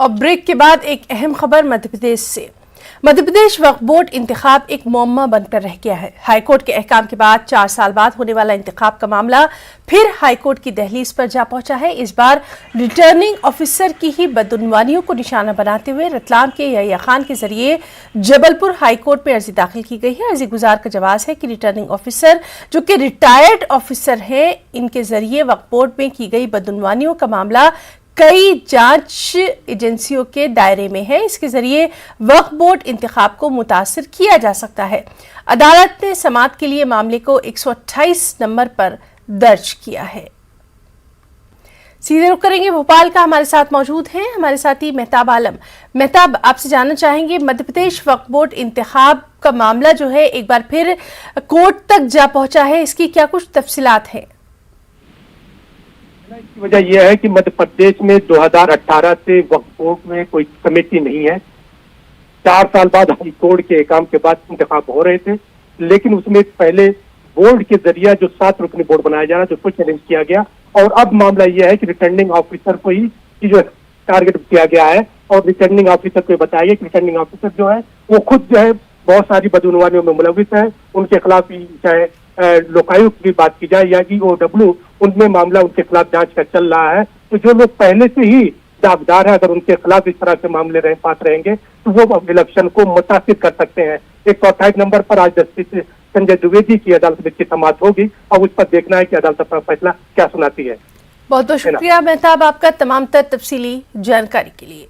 और ब्रेक के बाद एक अहम खबर मध्य प्रदेश से। मध्य प्रदेश वक्फ बोर्ड इंतखाब एक मुअम्मा बनकर रह गया है। हाईकोर्ट के अहकाम के बाद 4 साल बाद होने वाला इंतखाब का मामला फिर हाईकोर्ट की दहलीज पर जा पहुंचा है। इस बार रिटर्निंग ऑफिसर की ही बदउनवानियों को निशाना बनाते हुए रतलाम के यहिया खान के जरिए जबलपुर हाईकोर्ट में अर्जी दाखिल की गई है। अर्जी गुजार का जवाब है कि रिटर्निंग ऑफिसर जो कि रिटायर्ड ऑफिसर हैं, इनके जरिए वक्फ बोर्ड में की गई बदउनवानियों का मामला कई जांच एजेंसियों के दायरे में है। इसके जरिए वक्फ बोर्ड इंतखाब को मुतासिर किया जा सकता है। अदालत ने समाअत के लिए मामले को 128 नंबर पर दर्ज किया है। सीधे रुख करेंगे भोपाल का, हमारे साथ मौजूद हैं हमारे साथी मेहताब आलम। मेहताब, आपसे जानना चाहेंगे मध्य प्रदेश वक्फ बोर्ड इंतखाब का मामला जो है एक बार फिर कोर्ट तक जा पहुंचा है, इसकी क्या कुछ तफसीलात हैं? इसकी वजह यह है कि मध्य प्रदेश में 2018 से वक्फ बोर्ड में कोई कमेटी नहीं है। 4 साल बाद हाई कोर्ट के काम के बाद इंतखाब हो रहे थे, लेकिन उसमें पहले बोर्ड के जरिए जो 7 रुकनी बोर्ड बनाया जा रहा है, उसको चैलेंज किया गया। और अब मामला यह है कि रिटर्निंग ऑफिसर को ही जो टारगेट किया गया है और रिटर्निंग ऑफिसर को बताया गया कि रिटर्निंग ऑफिसर जो है वो खुद जो है बहुत सारी बदउनवानियों में मुलविस है। उनके खिलाफ चाहे लोकायुक्त की बात की जाए या EOW, उनमें मामला उनके खिलाफ जांच का चल रहा है। तो जो लोग पहले से ही दागदार है, अगर उनके खिलाफ इस तरह के मामले पास रहेंगे तो वो इलेक्शन को मुतासिर कर सकते हैं। 128 नंबर पर आज जस्टिस संजय द्विवेदी की अदालत में समाअत होगी और उस पर देखना है कि अदालत अपना फैसला क्या सुनाती है। बहुत बहुत शुक्रिया मेहताब आपका तमाम तफसीली जानकारी के लिए।